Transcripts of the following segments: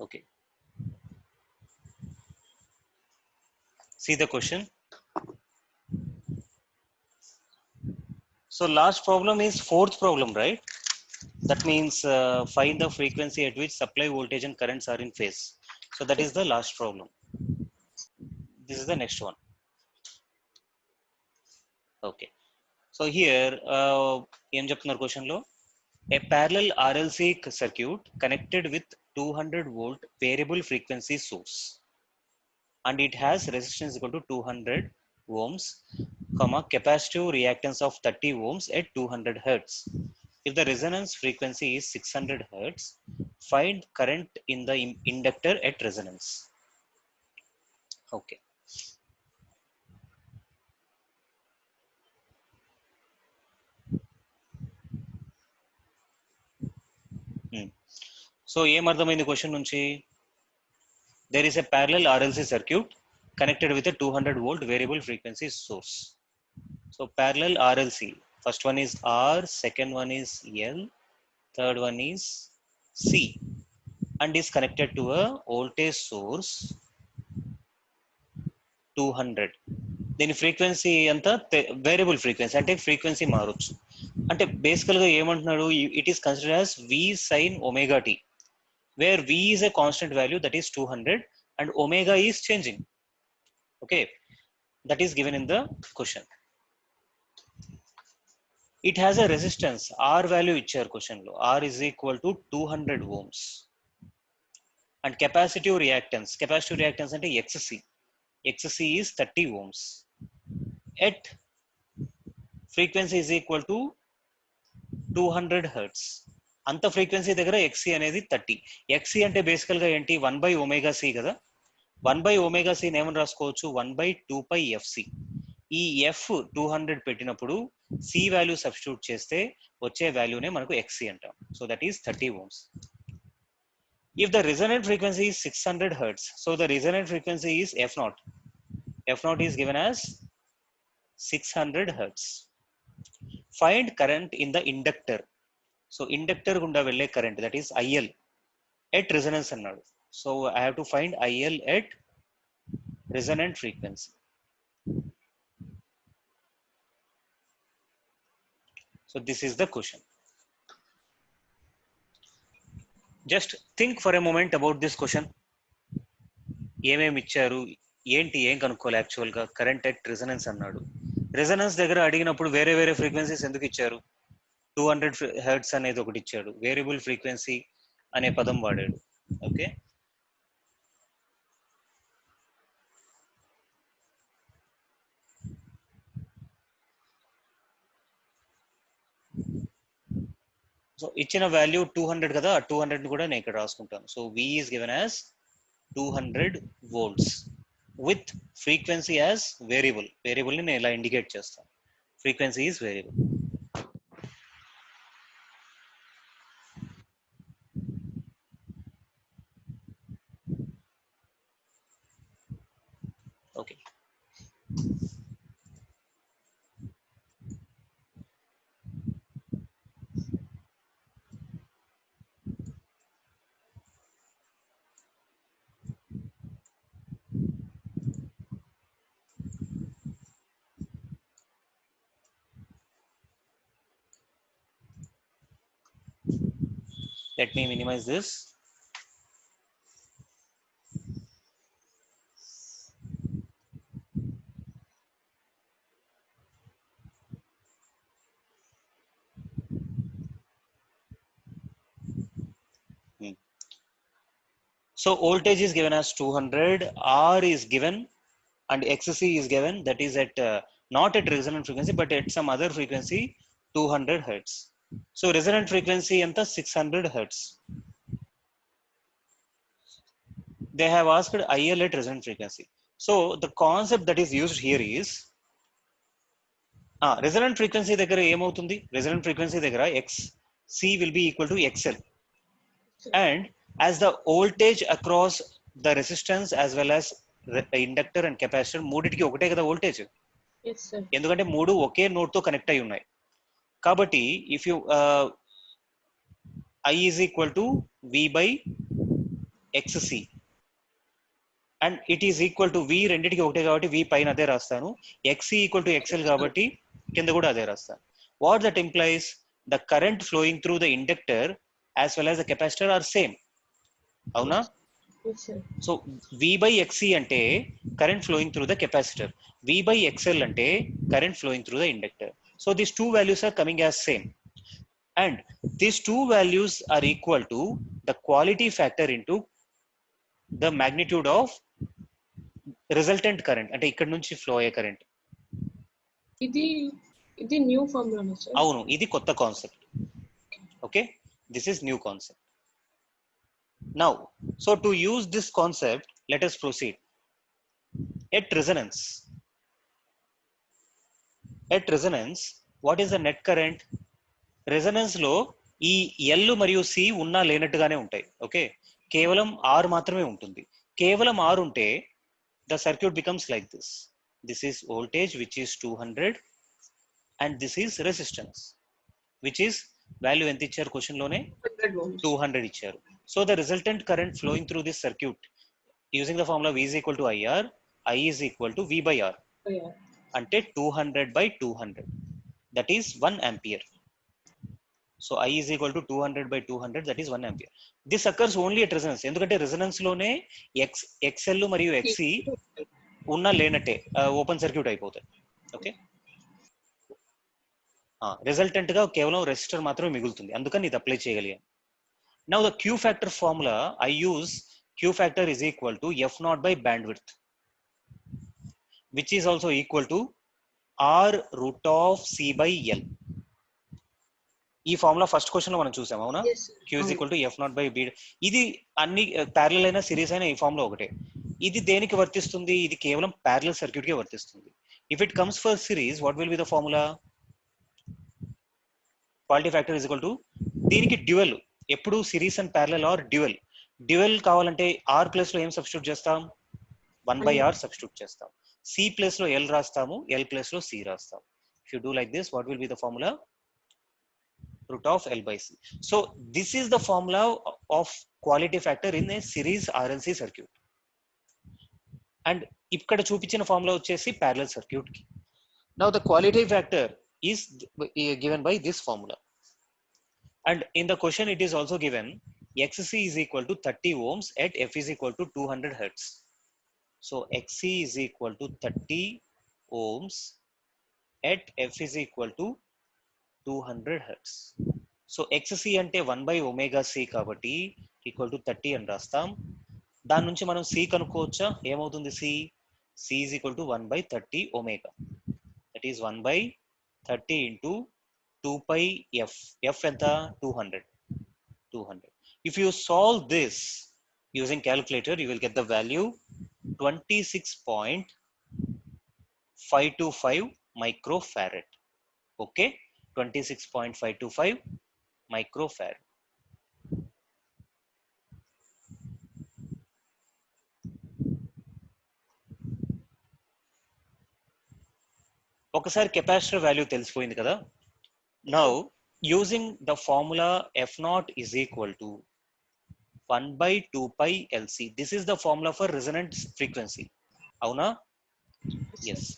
Okay. See the question. So last problem is fourth problem, right? That means find the frequency at which supply voltage and currents are in phase. So that is the last problem. This is the next one. Okay. So here, em cheptunnaru question lo, a parallel RLC circuit connected with 200 volt variable frequency source, and it has resistance equal to 200 ohms, comma capacitive reactance of 30 ohms at 200 hertz. If the resonance frequency is 600 hertz, find current in the inductor at resonance. Okay. So ఏం అర్థమైంది question నుంచి? There is a parallel RLC circuit connected with a 200 volt variable frequency source. So parallel RLC, first one is R, second one is L, third one is C, and is connected to a voltage source 200. దీని frequency అంతా variable frequency, అంటే frequency మారొచ్చు. అంటే బేసికల్గా ఏమంటున్నాడు, it is considered as V sin omega t, where V is a constant value, that is 200, and omega is changing. Okay, that is given in the question. It has a resistance R value ఇచ్చారు question లో, R is equal to 200 ohms, and capacitive reactance అంటే XC is 30 ohms at frequency is equal to 200 hertz. అంత frequency దగ్గర XC అనేది 30. XC అంటే బేసికల్ గా ఏంటి, 1/ωc కదా. 1/ωc ఏమని రాసుకోవచ్చు, 1/2πfc. ఈ F 200 పెట్టినప్పుడు C వాల్యూ సబ్స్టిట్యూట్ చేస్తే వచ్చే వాల్యూనే మనకు XC అంటాం. So that is 30 ohms. If the resonant frequency is 600 hertz, so the resonant frequency is F0. F0 is given as 600 hertz. Find current in the inductor. So inductor గుండా వెళ్ళే current, that is IL at resonance అన్నాడు. So I have to find IL at resonant frequency. So this is the question. Just think for a moment about this question. ఏమేమి ఇచ్చారు, ఏంటి, ఏం కనుక్కోవాలి. యాక్చువల్గా current at resonance అన్నాడు. Resonance దగ్గర అడిగినప్పుడు వేరే వేరే ఫ్రీక్వెన్సీస్ ఎందుకు ఇచ్చారు? 200 హెర్ట్స్ అనేది ఒకటి ఇచ్చాడు, వేరియబుల్ ఫ్రీక్వెన్సీ అనే పదం వాడాడు. ఓకే, సో ఇచ్చిన వాల్యూ 200 కదా, 200 కూడా నేను ఇక్కడ రాసుకుంటాను. So V is given as 200 volts with frequency as variable. Variable ని నేను ఇలా ఇండికేట్ చేస్తాను, frequency is variable. Okay. Let me minimize this. So voltage is given as 200, R is given, and XC is given, that is at not at resonant frequency but at some other frequency 200 hertz. So resonant frequency anta 600 hertz. They have asked IL at resonant frequency. So the concept that is used here is resonant frequency దగ్గర ఏమవుతుంది, resonant frequency దగ్గర XC will be equal to XL, and as the voltage across the resistance as well as inductor and capacitor మూడిటికి ఒకటే కదా voltage. ఎందుకంటే మూడు ఒకే node తో connect అయి ఉన్నాయి కాబట్టి if you I is equal to V by xc and it is equal to v రెండిటికి ఒకటే కాబట్టి v పైన అదే రాస్తాను, xc equal to xl కాబట్టి కింద కూడా అదే రాస్తాను. What that implies, the current flowing through the inductor as well as the capacitor are same. అవునా? సో v by xc అంటే current flowing through the capacitor, v by xl అంటే current flowing through the inductor. So these two values are coming as same and these two values are equal to the quality factor into the magnitude of resultant current, అంటే ఇక్కడ నుంచి flow అయ్యే current. ఇది new formula sir? అవును, ఇది కొత్త concept. Okay, this is new concept. Now so to use this concept let us proceed. At resonance, what is the net current? Resonance లో ఈ ఎల్ మరియు సి ఉన్నా లేనట్టుగానే ఉంటాయి. ఓకే, కేవలం ఆర్ మాత్రమే ఉంటుంది. కేవలం ఆర్ ఉంటే the circuit becomes like this. This is voltage which is 200 and this is resistance which is value ఎంత ఇచ్చారు క్వశ్చన్ లోనే? 200 ఇచ్చారు. So the resultant current flowing through this circuit using the formula V is equal to IR, I is equal to V by R. అంటే 200 by 200, that is 1 ampere. So I is equal to 200 by 200, that is 1 ampere. This occurs only at resonance. ఎందుకంటే resonance లోనే XL మరియు XC ఉన్న లేనట్టే open circuit అయిపోతాయి. Okay, resultant గా కేవలం resistor మాత్రమే మిగులుతుంది, అందుకని ఇది అప్లై చేయగలిగాను. Now the Q factor formula I use Q factor is equal to F0 by bandwidth which is also equal to R root of C by L. ఈ formula first question లో మనం చూసాం, అవునా? Q is equal to F0 by B. ఇది అన్ని parallel అయినా series అయినా ఈ ఫార్ములా ఒకటే. ఇది దేనికి వర్తిస్తుంది? ఇది కేవలం ప్యారలల్ సర్క్యూట్ కే వర్తిస్తుంది. If it comes for series, what will be the formula? Quality factor is equal to, దీనికి డ్యూయల్, ఎప్పుడు series and parallel are dual. Dual కావాలంటే R ప్లేస్ లో ఏం సబ్స్టిట్యూట్ చేస్తాం? 1 by R సబ్స్టిట్యూట్ చేస్తాం. C ప్లేస్ లో L రాస్తాము, L place లో C రాస్తాం. If you do like this, what will be the formula? root of L by C. So this is the formula of quality factor in a series RLC circuit. And ఇక్కడ చూపించిన formula వచ్చేసి parallel circuit కి. Now the quality factor is given by this formula. And in the question it is also given XC is equal to 30 ohms at F is equal to 200 hertz. So XC is equal to 30 ohms at F is equal to 200 hertz. So XC అంటే 1 by omega C కాబట్టి equal to 30 అని రాస్తాం. దాని నుంచి మనం C కనుక్కోవచ్చా? ఏమవుతుంది C? C is equal to 1 by 30 omega. That is 1 by 30 into 2 pi F. F ఎంత? 200. If you solve this using calculator, you will get the value 26.525 microfarad. Okay, 26.525 microfarad. ఒకసారి capacitor value తెలిసిపోయింది కదా. Now using the formula F0 is equal to 1 by 2 pi LC. This is the formula for resonant frequency. అవునా? Yes.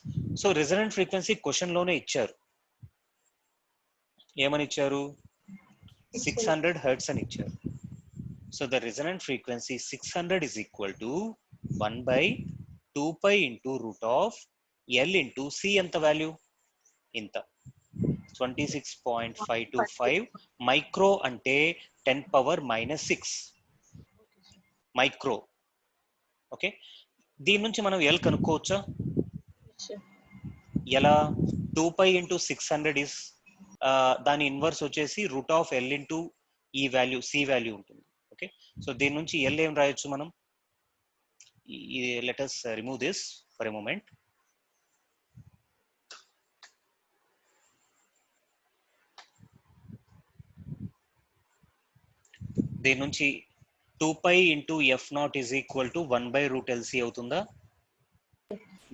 So resonant frequency question లోనే ఇచ్చారు. ఏమని ఇచ్చారు? 600 hertz అని ఇచ్చారు. So the resonant frequency 600 is equal to 1 by 2 pi into root of L into C. ఎంత value? ఇంత 26.525 micro అంటే 10 power minus 6 మైక్రో. ఓకే, దీని నుంచి మనం L కనుక్కోవచ్చా? ఎలా? 2 pi into 600 is దాని ఇన్వర్స్ వచ్చేసి రూట్ ఆఫ్ L ఇంటూ ఈ వాల్యూ C వాల్యూ ఉంటుంది. ఓకే, సో దీని నుంచి L ఏం రాయొచ్చు మనం? Let us remove this for a moment. దీని నుంచి 2 pi into F0 is equal to 1 by root LC అవుతుందా?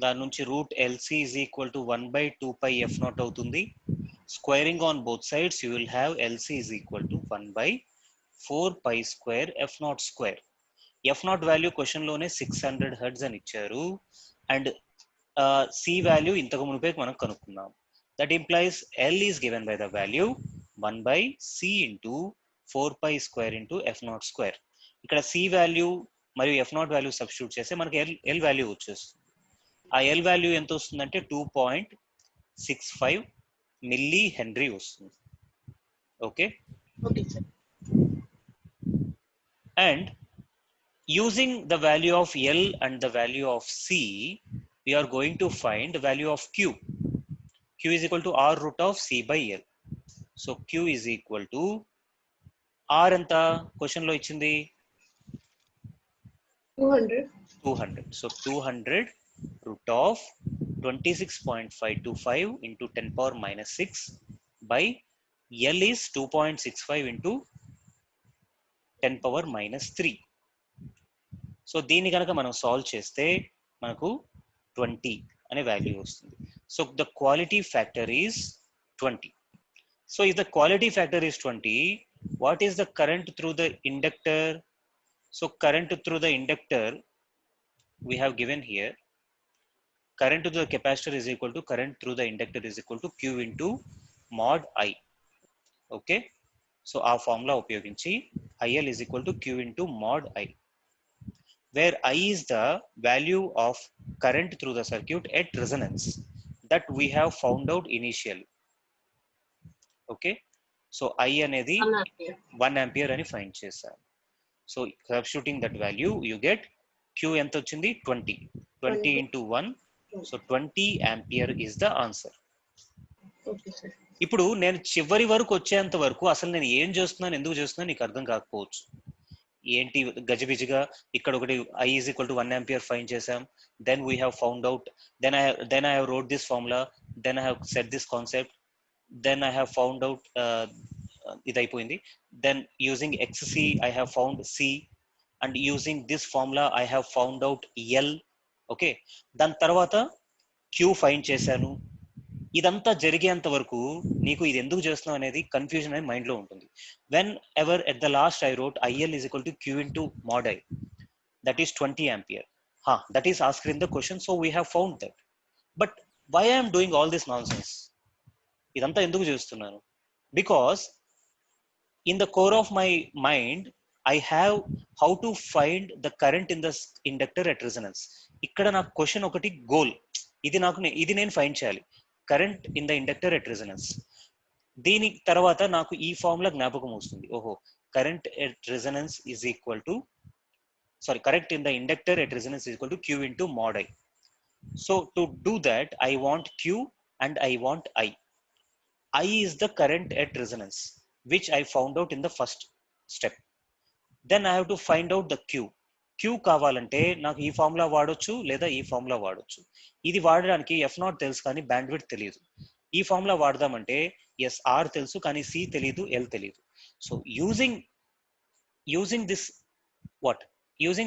దాని నుంచి route LC is equal to 1 by 2 pi F0 అవుతుంది. Squaring on both sides, you will have LC is equal to 1 by 4 pi square F0 square. F naught value question లోనే 600 hertz అని ఇచ్చారు and C value ఇంతకు మునిపే మనం కనుక్కున్నాం. That implies L is given by the value 1 by c into 4 pi square into F naught square. ఇక్కడ C value మరియు F naught value substitute చేస్తే మనకి ఎల్ వాల్యూ వచ్చేస్తుంది. ఆ ఎల్ వాల్యూ ఎంత వస్తుందంటే 2.65 మిల్లీ హెన్రీ వస్తుంది. Okay, Okay, sir. and using the value of L and the value of C, we are going to find the value of Q. Q is equal to R root of C by L. So Q is equal to R anta question lo ichindi 200. 200. So 200 root of 26.525 into 10 power minus 6 by L is 2.65 into 10 power minus 3. So దీన్ని కనుక మనం solve చేస్తే మనకు 20 అనే value వస్తుంది. So the quality factor is 20. So if the quality factor is 20, what is the current through the inductor? So current through the inductor we have given here, current to the capacitor is equal to current through the inductor is equal to Q into mod I. Okay, so our formula ఉపయోగించి IL is equal to Q into mod I, where I is the value of current through the circuit at resonance that we have found out initially. Okay, so I అనేది 1 ampere. 1 ampere అని find చేశాను. So substituting that value you get Q ఎంత వచ్చింది 20 into 1, so 20 ampere is the answer. Okay, sir. ఇప్పుడు నేను చివరి వరకు వచ్చేంత వరకు అసలు నేను ఏం చేస్తున్నాను, ఎందుకు చేస్తున్నాను నీకు అర్థం కాకపోవచ్చు. ఏంటి గజిబిజిగా ఇక్కడ ఒకటి I is equal to 1 ampere find చేసాం, then we have found out, then I have wrote this formula, then I have set this concept, then I have found out ఇది అయిపోయింది, then using XC I have found C, and using this formula I have found out L. Okay, దాని తర్వాత Q find చేశాను. ఇదంతా జరిగేంత వరకు నీకు ఇది ఎందుకు చేస్తున్నావు అనేది కన్ఫ్యూజన్ అనేది మైండ్ లో ఉంటుంది. When ever at the last I wrote IL is equal to Q into mod I, that is 20 ampere. That is asked in the question, so we have found that. But why I am doing all this nonsense? ఇదంతా ఎందుకు చేస్తున్నాను? Because in the core of my mind I have how to find the current in the inductor at resonance. ఇక్కడ నాకు question ఒకటి goal, ఇది నేను find చేయాలి, current in the inductor at resonance. దీని తర్వాత నాకు ఈ ఫార్ములా జ్ఞాపకం వస్తుంది, ఓహో current at resonance is equal to current in the inductor at resonance is equal to Q into mod I. So to do that I want Q and I want I. I is the current at resonance which I found out in the first step. Then I have to find out the Q. Q కావాలంటే నాకు ఈ formula వాడొచ్చు లేదా ఈ formula వాడొచ్చు. ఇది వాడడానికి F0 తెలుసు కానీ బ్యాండ్విడ్త్ తెలియదు. ఈ ఫార్ములా వాడదామంటే ఎస్ R తెలుసు కానీ C తెలియదు, L తెలియదు. So using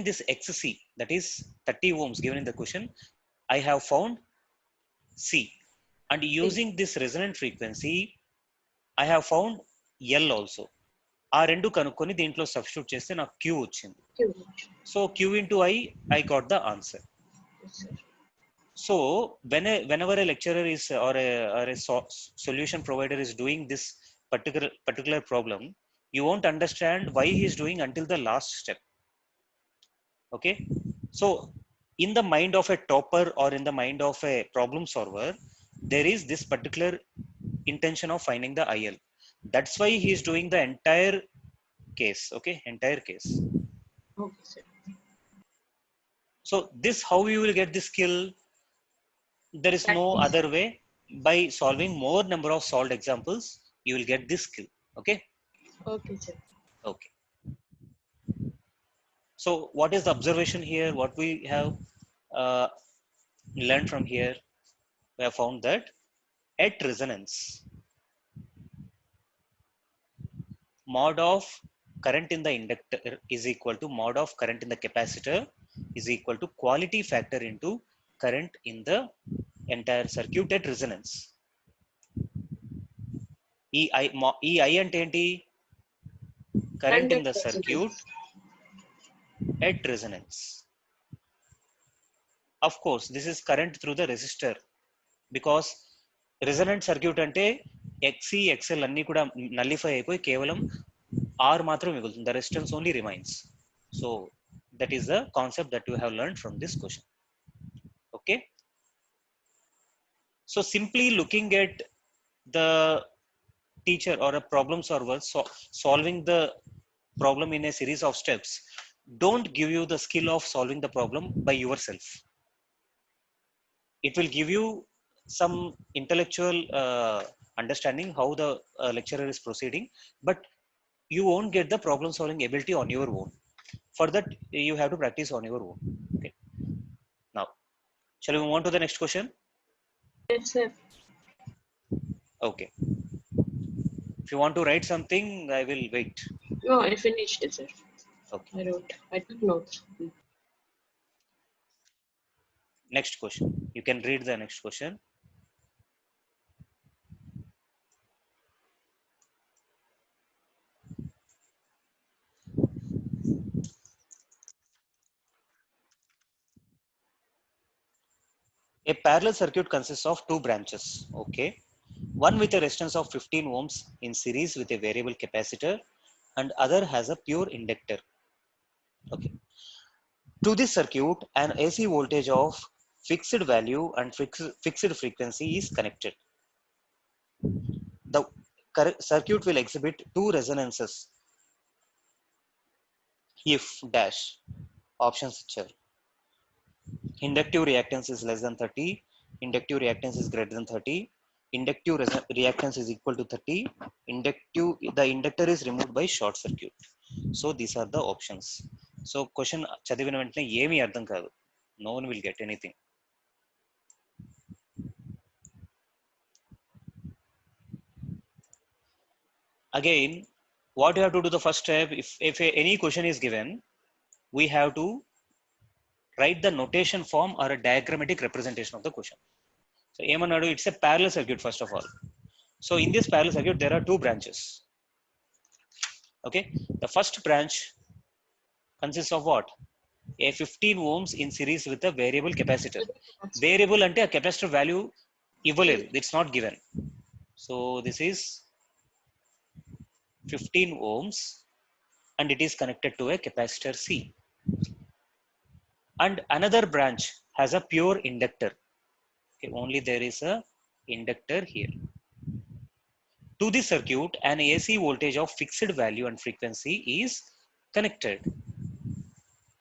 this XC, that is 30 ohms given in the question, I have found C, and using this resonant frequency I have found L also. ఆ రెండు కనుక్కొని దీంట్లో సబ్స్టిట్యూట్ చేస్తే నాకు Q వచ్చింది. So Q into I got the answer. Yes, sir. So whenever a lecturer is or a solution provider is doing this particular problem, you won't understand why he is doing until the last step. Okay, so in the mind of a topper or in the mind of a problem solver, there is this particular intention of finding the IL. That's why he is doing the entire case. Okay, entire case. Okay, sir. So this, how you will get this skill? There is no Practice. other way. By solving more number of solved examples, you will get this skill. Okay. Okay, sir. Okay. So what is the observation here? What we have learned from here? We have found that at resonance, mod of current in the inductor is equal to mod of current in the capacitor is equal to quality factor into current in the entire circuit at resonance. ఈ I అంటే ఏంటి? Current in the circuit at resonance. Of course, this is current through the resistor because resonant circuit ante XC, XL అన్ని కూడా nullify అయిపోయి కేవలం R మాత్రం మిగులుతుంది. The resistance only remains. So that is the concept that you have learned from this question. Okay. So simply looking at the teacher or a problem solver solving the problem in a series of steps don't give you the skill of solving the problem by yourself. It will give you some intellectual understanding how the lecturer is proceeding, but you won't get the problem solving ability on your own. For that you have to practice on your own. Okay, now shall we move on to the next question? Yes, sir. Okay, if you want to write something I will wait. No, I finished it, sir. Okay, I wrote. I took notes. next question, you can read the next question. A parallel circuit consists of two branches. Okay, one with a resistance of 15 ohms in series with a variable capacitor and other has a pure inductor. Okay, to this circuit an AC voltage of fixed value and fixed frequency is connected. The circuit will exhibit two resonances if dash options which inductive reactance is less than 30, inductive reactance is greater than 30, inductive reactance is equal to 30, the inductor is removed by short circuit. So these are the options. So question చదివిన వెంటనే ఏమీ అర్థం కాదు, no one will get anything. Again, what you have to do, the first step, if any question is given, we have to write the notation form or a diagrammatic representation of the question. So ఏమన్నాడు, it's a parallel circuit first of all. So in this parallel circuit there are two branches. Okay, the first branch consists of what? A 15 ohms in series with a variable capacitor. Variable ante a capacitor value ఇవ్వలేదు, it's not given. So this is 15 ohms and it is connected to a capacitor C. And another branch has a pure inductor. Okay, only there is a inductor here. To this circuit an AC voltage of fixed value and frequency is connected.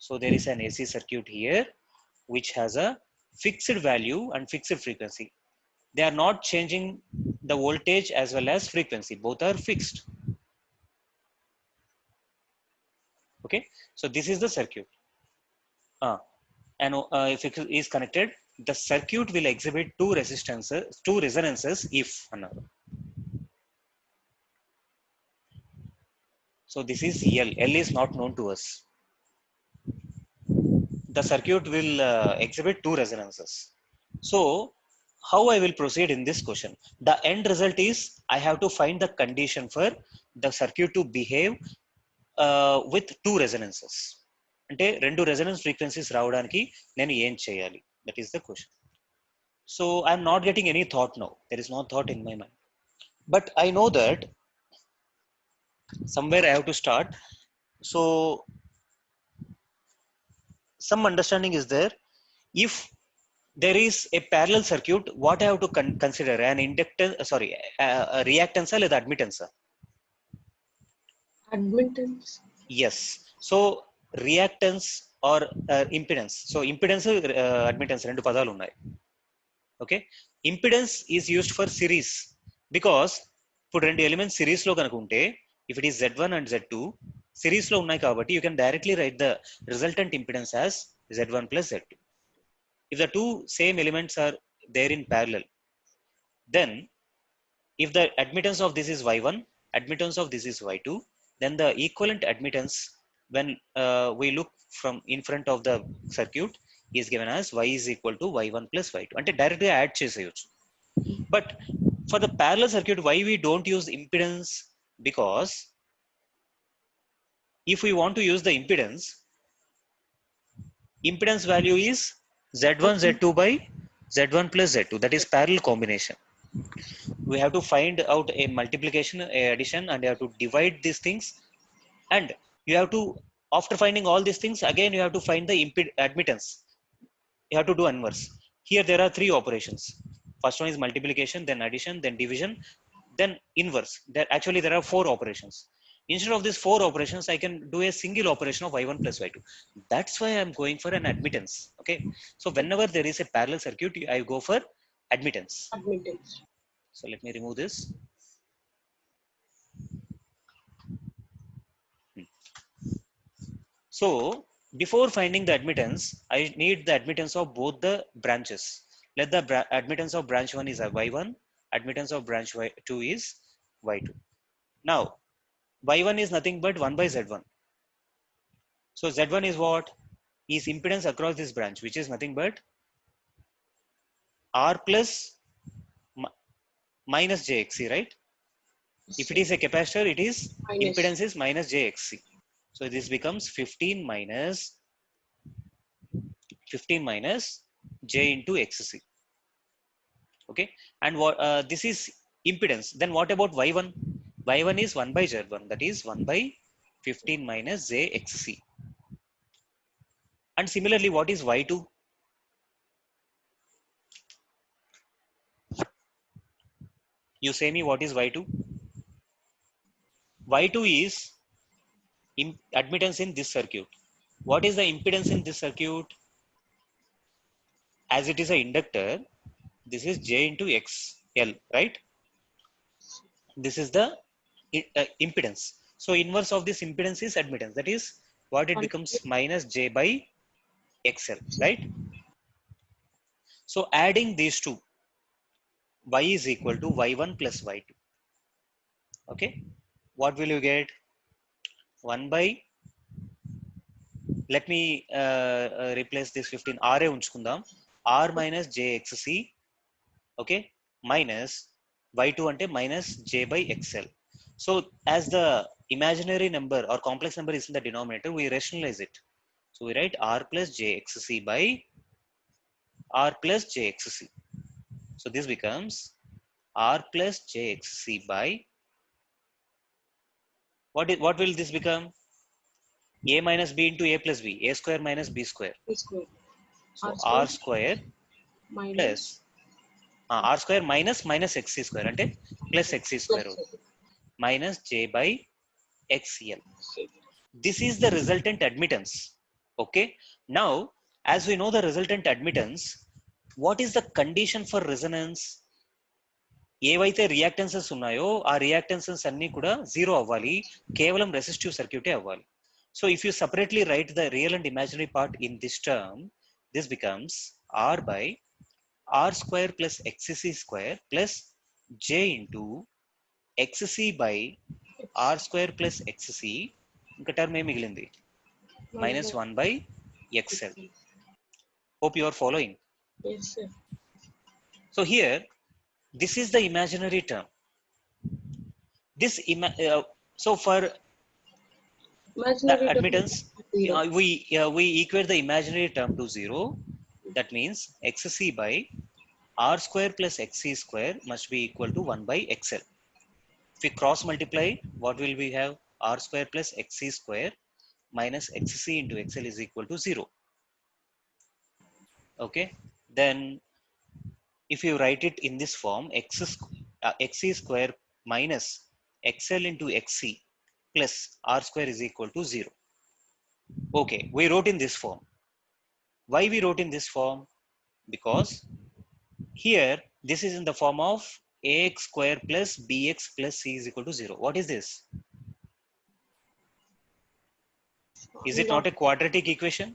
So there is an AC circuit here which has a fixed value and fixed frequency. They are not changing the voltage as well as frequency, both are fixed. Okay, so this is the circuit. And if it is connected, the circuit will exhibit two resonances if another. So this is L. L is not known to us. The circuit will exhibit two resonances. So how I will proceed in this question? The end result is I have to find the condition for the circuit to behave with two resonances. అంటే రెండు resonance frequencies రావడానికి నేను ఏం చేయాలి? That is the question. So I'm not getting any thought now, there is no thought in my mind, but I know that somewhere I have to start. So some understanding is there. If there is a parallel circuit, what I have to consider? An inductance, a reactance or admittance? Admittance. Yes. So reactance or impedance. So impedance, admittance, rendu padalu unnai. Okay. Impedance is used for series because ఇప్పుడు రెండు elements series లో కనుక ఉంటే, if it is Z1 and Z2 series లో ఉన్నాయి కాబట్టి you can directly write the resultant impedance as Z1 plus Z2. If the two same elements are there in parallel, then if the admittance of this is Y1, admittance of this is Y2, then the equivalent admittance when we look from in front of the circuit is given as Y is equal to Y1 plus Y2. అంటే direct గా add చేసేయచ్చు. But for the parallel circuit, why we don't use impedance? Because if we want to use the impedance, Impedance value is Z1 Z2 by Z1 plus Z2, that is parallel combination. We have to find out a multiplication, a addition, and you have to divide these things, and you have to, after finding all these things, again you have to find the admittance. You have to do inverse. Here there are three operations. First one is multiplication, then addition, then division, then inverse. There are four operations. Instead of these four operations, I can do a single operation of y1 plus y2. That's why I'm going for an admittance. Okay, so whenever there is a parallel circuit, I go for admittance. Admittance. So let me remove this. So before finding the admittance, I need the admittance of both the branches. Let the admittance of branch 1 is a y1, admittance of branch 2 is y2. Now y1 is nothing but 1 by z1. So z1 is what? Is impedance across this branch, which is nothing but r plus minus jxc, right? If it is a capacitor, it is Minus. impedance is minus jxc. So this becomes 15 minus j into xc. Okay, and what this is impedance. Then what about y1? Y1 is 1 by z1, that is 1 by 15 minus jxc. And similarly, what is y2? You say me, what is y2? Y2 is admittance in this circuit. What is the impedance in this circuit? As it is an inductor, this is j into xl, right? This is the impedance. So inverse of this impedance is admittance. That is what it becomes, minus j by xl, right? So adding these two, y is equal to y1 plus y2. Okay, what will you get? 1 by, let me replace this 15, r unchukundam, r minus jxc, okay, minus y2 ante minus j by xl. So as the imaginary number or complex number is in the denominator, we rationalize it. So we write r plus jxc by r plus jxc. So this becomes r plus jxc by, what will this become? A minus b into a plus b, a square minus b square. B square. So r square Minus. plus r square minus xc square ante plus xc square minus j by xl. This is the resultant admittance. Okay, now as we know the resultant admittance, what is the condition for resonance? ఏవైతే రియాక్టెన్సెస్ ఉన్నాయో ఆ రియాక్టెన్సెస్ అన్ని కూడా zero అవ్వాలి, కేవలం resistive సర్క్యూటే అవ్వాలి. So if you separately write the real and imaginary part in this term, this becomes R by R square plus XC square plus j into XC by R square plus XC, ఇంకా term ఏం మిగిలింది? Minus 1 బై xl. Hope you are following. Yes, sir. So here, this is the imaginary term. This so for Imaginary admittance, term. we equate the imaginary term to 0. That means xc by r square plus xc square must be equal to 1 by xl. If we cross multiply, what will we have? R square plus xc square minus xc into xl is equal to 0. Okay, then if you write it in this form, xc square minus xl into xc plus r square is equal to 0. Okay, we wrote in this form. Why we wrote in this form? Because here this is in the form of ax square plus bx plus c is equal to 0. What is this? Is it not a quadratic equation?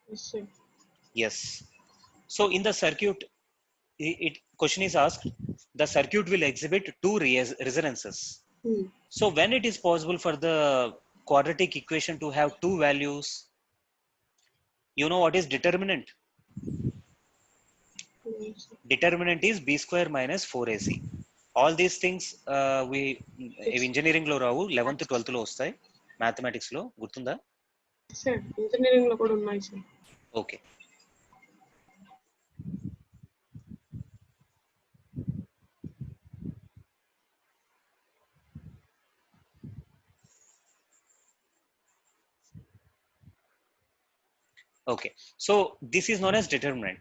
Yes, sir. Yes. So in the circuit, question is asked, the circuit will exhibit two resonances. So when it is possible for the quadratic equation to have two values, you know what is determinant? Yes, sir. Determinant is b square minus 4ac. All these things we engineering lo ravu, 11th 12th lo vastayi, mathematics lo gurtunda. Sir, engineering lo kuda unnai sir. Okay. Okay. So this is known as determinant.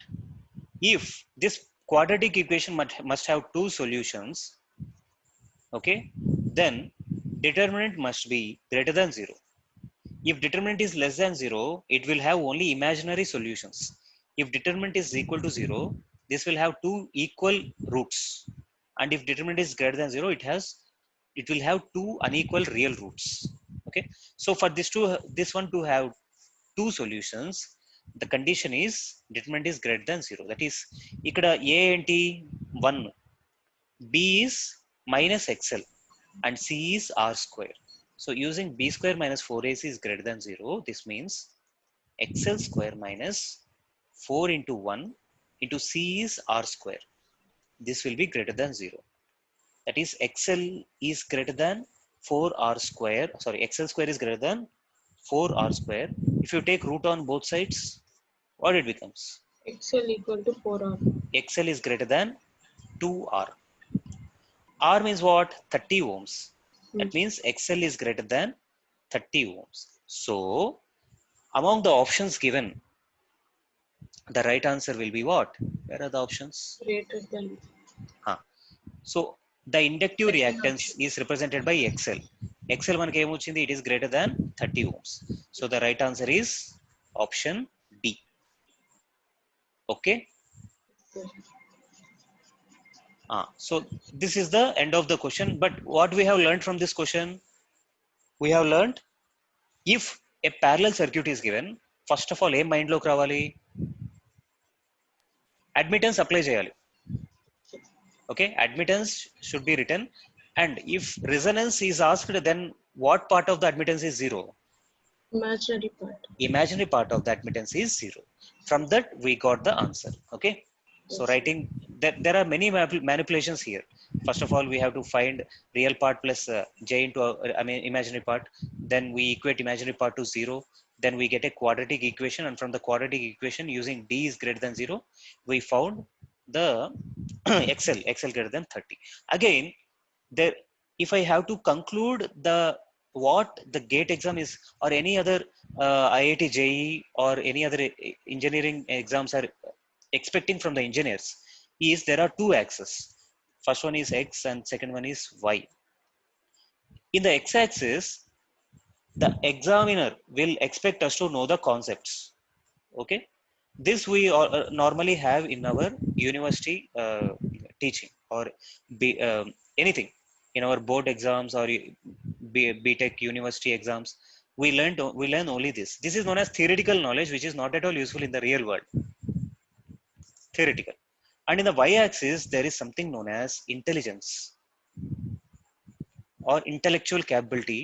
If this quadratic equation must have two solutions, okay, then determinant must be greater than 0. If determinant is less than 0, it will have only imaginary solutions. If determinant is equal to 0, this will have two equal roots. And if determinant is greater than 0, it will have two unequal real roots. Okay. So for this one to have two solutions, the condition is determinant is greater than 0. That is, ikkada A enti 1, B is minus XL, and C is R square. So using B square minus 4AC is greater than 0. This means XL square minus 4 into 1 into C is R square. This will be greater than 0. That is, XL is greater than 4R square. Sorry, XL square is greater than 4R square. If you take root on both sides, what it becomes? XL equal to 4R. XL is greater than 2R. R means what? 30 ohms. Hmm. That means XL is greater than 30 ohms. So, among the options given, the right answer will be what? Where are the options? Greater than So, the inductive second reactance option. is represented by XL. XL మనకి ఏమొచ్చింది? It is greater than 30 ohms. So, the right answer is option D. Okay. Yes, So, this is the end of the question. But what we have learned from this question? We have learned, if a parallel circuit is given, first of all, A mind లోకి రావాలి? Admittance apply చేయాలి. Okay, admittance should be written, and if resonance is asked, then what part of the admittance is 0? imaginary part. Imaginary part of the admittance is 0. From that we got the answer. Okay, so Yes, writing that there are many manipulations here. First of all, we have to find real part plus j into imaginary part. Then we equate imaginary part to 0. Then we get a quadratic equation, and from the quadratic equation, using d is greater than 0, we found the XL greater than 30. Again, there, if I have to conclude the what the gate exam is, or any other IIT JEE or any other engineering exams are expecting from the engineers, is there are two axes. First one is X and second one is Y. In the X axis, the examiner will expect us to know the concepts. Okay, this we normally have in our university teaching, or anything in our board exams or BTech university exams. We learn only this. This is known as theoretical knowledge, which is not at all useful in the real world. Theoretical. And in the y-axis, there is something known as intelligence or intellectual capability,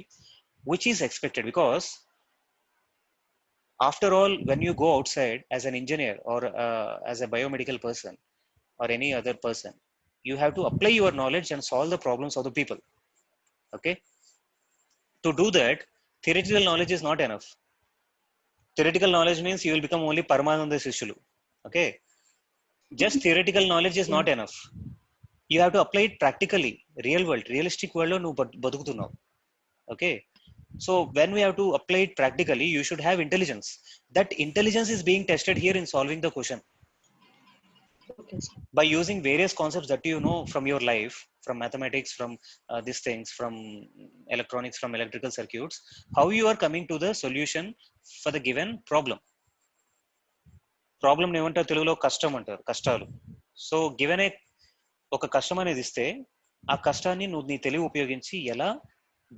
which is expected, because after all, when you go outside as an engineer or as a biomedical person or any other person, you have to apply your knowledge and solve the problems of the people. Okay, to do that, theoretical knowledge is not enough. Theoretical knowledge means you will become only Paramananda Shishulu. Okay, just theoretical knowledge is not enough. You have to apply it practically, real world, realistic world lo nu badukutunnavu. Okay, so when we have to apply it practically, you should have intelligence. That intelligence is being tested here in solving the question Okay, sir. by using various concepts that you know from your life, from mathematics, from these things, from electronics, from electrical circuits, how you are coming to the solution for the given problem. Problem ఏమంటారు తెలుగులో? కష్టం అంటారు, కష్టాలు. So given a ఒక కష్టం అనేది ఇస్తే, ఆ కష్టాన్ని నువ్వు నీ తెలివి ఉపయోగించి ఎలా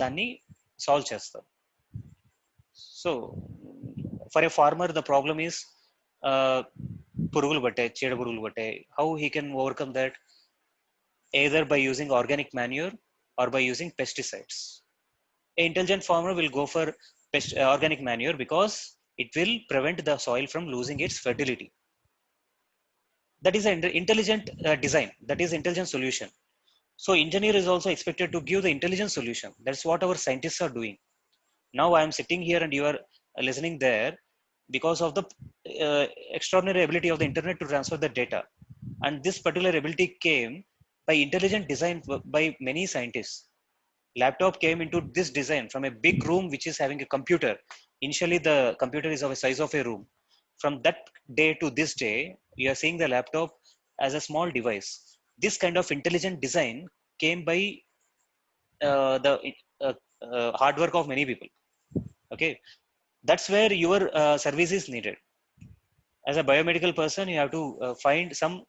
దాన్ని సాల్వ్ చేస్తావు. So for a farmer the problem is పురుగులు పట్టాయి, చీడ పురుగులు పట్టాయి. How he can overcome that? either by using organic manure or by using pesticides. An intelligent farmer will go for organic manure because it will prevent the soil from losing its fertility. That is an intelligent design. That is intelligent solution. So engineer is also expected to give the intelligent solution. That's what our scientists are doing. Now I am sitting here and you are listening there. because of the extraordinary ability of the internet to transfer the data. And this particular ability came by intelligent design by many scientists. Laptop came into this design from a big room which is having a computer. Initially the computer is of a size of a room. From that day to this day, you are seeing the laptop as a small device. This kind of intelligent design came by the hard work of many people. Okay, that's where your service is needed. As a biomedical person, you have to find some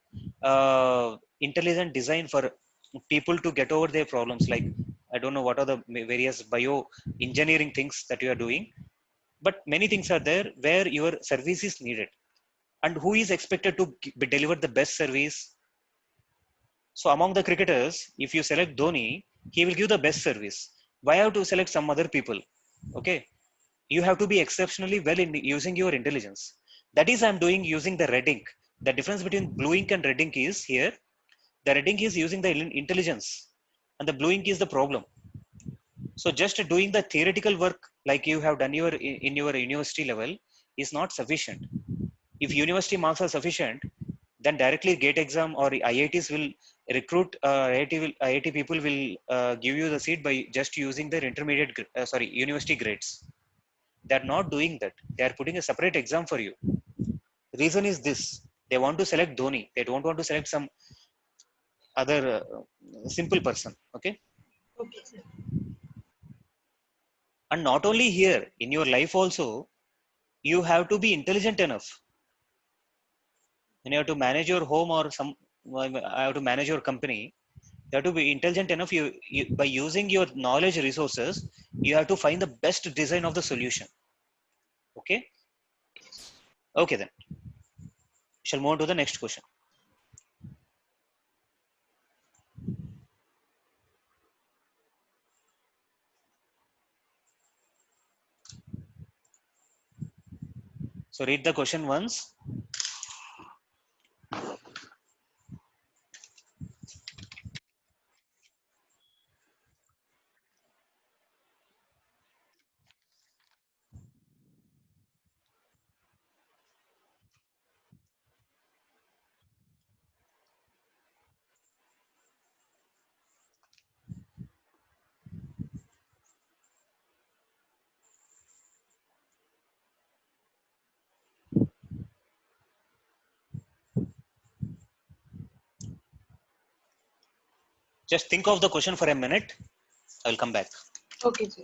intelligent design for people to get over their problems. Like, I don't know what are the various bio engineering things that you are doing, but many things are there where your service is needed. And who is expected to deliver the best service? So among the cricketers, if you select Dhoni, he will give the best service. Why have to select some other people? Okay, you have to be exceptionally well in using your intelligence. That is, I'm doing using the red ink. The difference between blue ink and red ink is here, the red ink is using the intelligence and the blue ink is the problem. So just doing the theoretical work like you have done in your university level is not sufficient. If university marks are sufficient, then directly gate exam or IITs will recruit IIT people will give you the seat by just using their university grades. They're not doing that. They are putting a separate exam for you. Reason is this: they want to select Dhoni. They don't want to select some other simple person. Okay, Okay, sir. and not only here, in your life also, you have to be intelligent enough. When you have to manage your home or I have to manage your company, you have to be intelligent enough. By using your knowledge resources, you have to find the best design of the solution. Okay. Okay, then shall move on to the next question. So read the question once. Just think of the question for a minute. I will come back. Okay, sir.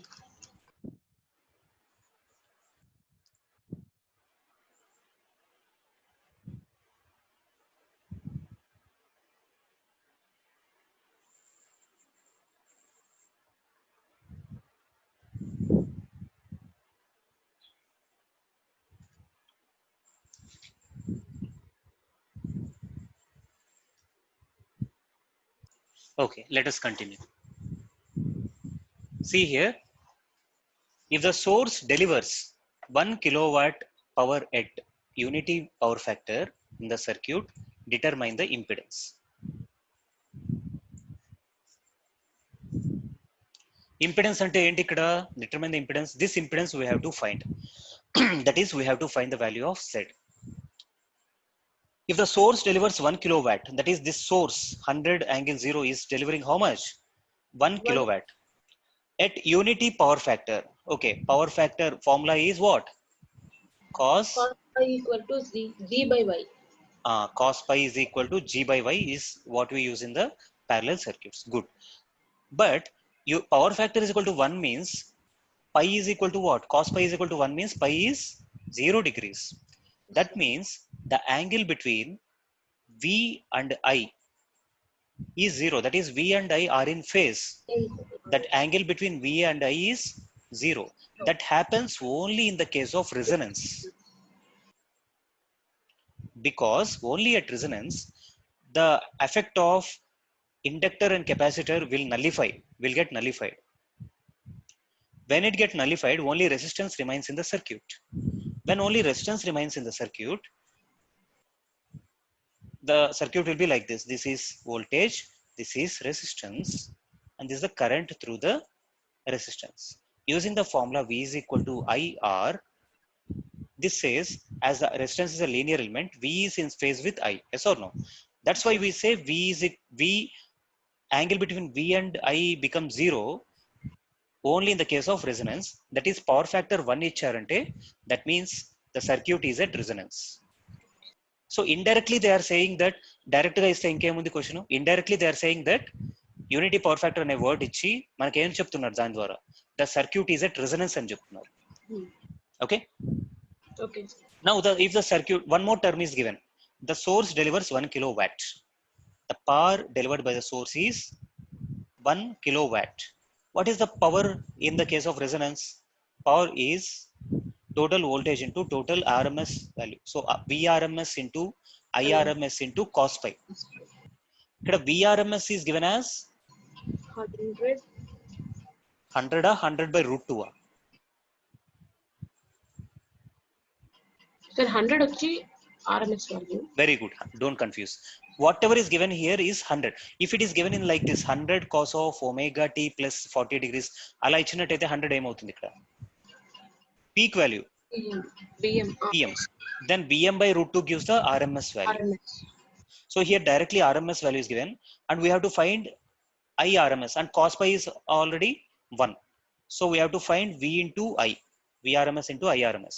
Okay, let us continue. See here, if the source delivers 1 kilowatt power at unity power factor in the circuit, determine the impedance. Impedance ante enti ikkada determine the impedance. This impedance we have to find. That is, we have to find the value of Z. If the source delivers 1 kilowatt, that is, this source 100 angle 0 is delivering how much? 1 One kilowatt at unity power factor. Okay, power factor formula is what? Cos cos pi equal to Z by Y. Cos pi is equal to G by Y is what we use in the parallel circuits. Good. But power factor is equal to 1 means pi is equal to what? Cos pi is equal to 1 means pi is 0 degrees. That means the angle between V and I is 0. That is, V and I are in phase. That angle between V and I is 0. That happens only in the case of resonance. Because only at resonance, the effect of inductor and capacitor will get nullified. When it gets nullified, only resistance remains in the circuit. When only resistance remains in the circuit will be like this. This is voltage, this is resistance, and this is the current through the resistance. Using the formula V is equal to IR, This says as the resistance is a linear element, V is in phase with I. Yes or no? That's why we say V angle between V and I becomes 0 only in the case of resonance. That is power factor 1 ఇచ్చారంటే that means the circuit is at resonance. So indirectly they are saying that, direct గా ఇస్తే ఇంకేముంది question, indirectly they are saying that unity power factor అనే word ఇచ్చి మనకి ఏం చెప్తున్నారు దాని ద్వారా, the circuit is at resonance అని చెప్తున్నారు. Okay, Okay. now if the circuit, one more term is given, the source delivers 1 kilowatt, the power delivered by the source is 1 kilowatt. What is the power in the case of resonance? Power is total voltage into total RMS value. So VRMS into IRMS into cos pi. ఇక్కడ VRMS is given as 100. 100 100 by root 2. Sir, 100 వచ్చి RMS value. Very good, don't confuse. Whatever is given here is 100. If it is given in like this 100 cos of omega t plus 40 degrees అలా ఇచ్చినట్టయితే 100 ఏమవుతుంది ఇక్కడ? Peak value VM. PM. Then VM by root 2 gives the RMS value. RMS. So here directly RMS value is given and we have to find IRMS, and cos pi is already 1. So we have to find V into I, VRMS into IRMS.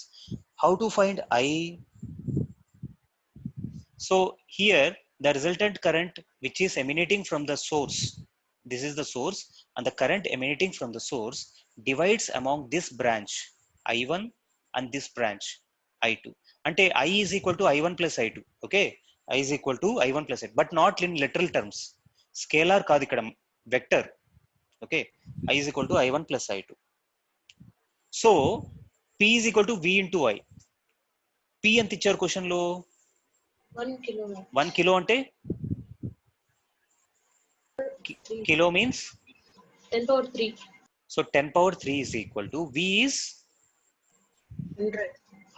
How to find I? So here the resultant current which is emanating from the source, this is the source, and the current emanating from the source divides among this branch I1 and this branch I2. Ante I is equal to I1 plus I2. Okay, I is equal to I1 plus I2, but not in literal terms. Scalar కాదు ఇక్కడ, vector. Okay, I is equal to I1 plus I2. So P is equal to V into I. P ఎంత ఇచ్చారు question లో? 1 kilowatt. 1 kilo అంటే kilo means 10 power 3. so 10 power 3 is equal to V is 100.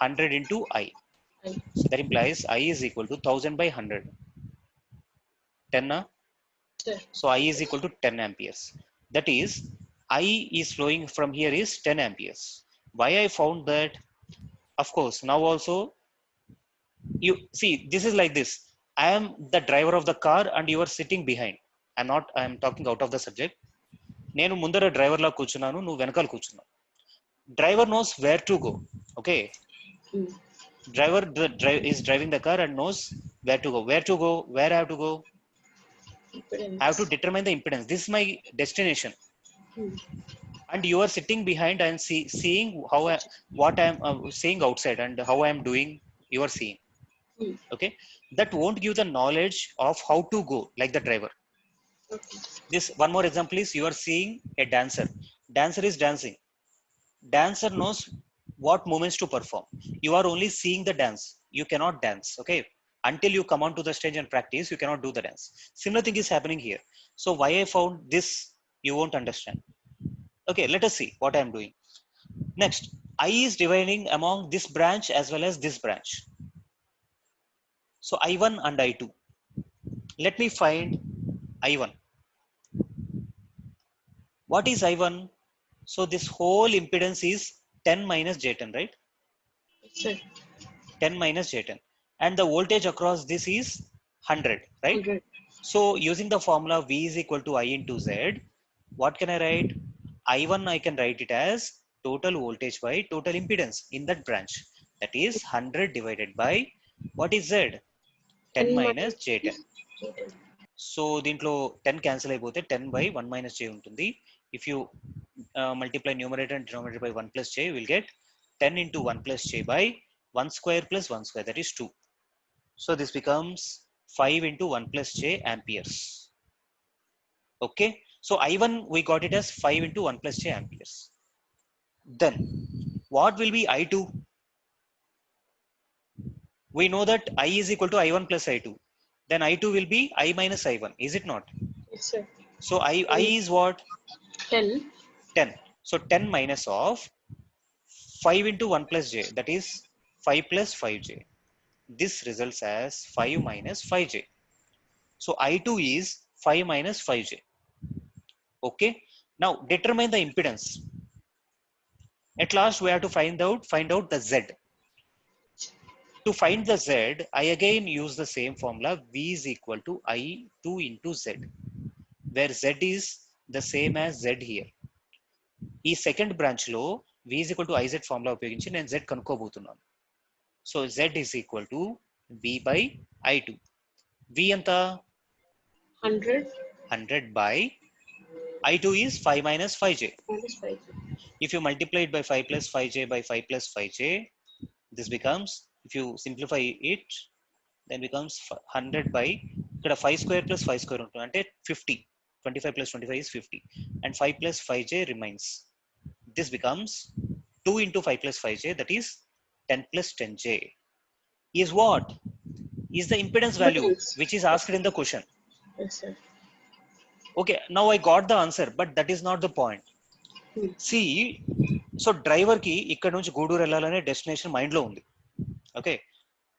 100 into I. I. So that implies I is equal to 1000 by 100. 10 Sir. so I is equal to 10 amperes. That is I is flowing from here is 10 amperes. Why I found that? Of course now also you see this is like this. I am the driver of the car and you are sitting behind. I am talking out of the subject. నేను ముందర driver లా కూర్చున్నాను, నువ్వు వెనకాల కూర్చున్నావు. Driver knows where to go. Okay, driver is driving the car and knows where to go. Where I have to go? Impedance. I have to determine the impedance. This is my destination. And you are sitting behind and seeing what I am seeing outside and how I am doing, you are seeing. Okay, that won't give the knowledge of how to go like the driver. Okay. This one more example is, you are seeing a dancer. Dancer is dancing. Dancer knows what movements to perform. You are only seeing the dance. You cannot dance. Okay, until you come onto the stage and practice, you cannot do the dance. Similar thing is happening here. So why I found this, you won't understand. Okay, let us see what I am doing. Next, I is dividing among this branch as well as this branch. So I1 and I2. Let me find I1. What is I1? So this whole impedance is 10 minus J10, right? Sir. 10 minus J10. And the voltage across this is 100, right? 100. So using the formula V is equal to I into Z, what can I write? I1 I can write it as total voltage by total impedance in that branch. That is 100 divided by, what is Z? 10 minus J10. So దీంట్లో 10 cancel అయిపోతే 10 by 1 minus J ఉంటుంది. If you multiply numerator and denominator by 1 plus J, you will get 10 into 1 plus J by 1 square plus 1 square, that is 2. So this becomes 5 into 1 plus J amperes. Okay, so I1 we got it as 5 into 1 plus J amperes. Then what will be I2? We know that I is equal to I1 plus I2. Then I2 will be I minus I1, is it not? Yes, sir. So I is what? 10. 10. So 10 minus of 5 into 1 plus J, that is 5 plus 5J. This results as 5 minus 5J. So I2 is 5 minus 5J. Okay, now determine the impedance. At last we have to find out the Z. to find the Z, I again use the same formula. V is equal to I2 into Z, where Z is the same as Z here. ఈ second branch లో V is equal to IZ formula ఉపయోగించి నేను Z కనుక్కోబోతున్నాను. So Z is equal to V by I2. V ఎంత? 100 100 by I2 is 5 minus 5j. minus 5. If you multiply it by 5 plus 5j by 5 plus 5j, this becomes, if you simplify it, then becomes 100 by, ఇక్కడ 5 square plus 5 square ఉంటుంది అంటే 50. 25 plus 25 is 50. And 5 plus 5j remains. This becomes 2 into 5 plus 5j, that is 10 plus 10j. Is what? Is the impedance value which is asked in the question. Yes, sir. Okay, now I got the answer, but that is not the point. See, so driver ki ikkada nunchi Guduru vellalane destination mind lo undi. Okay,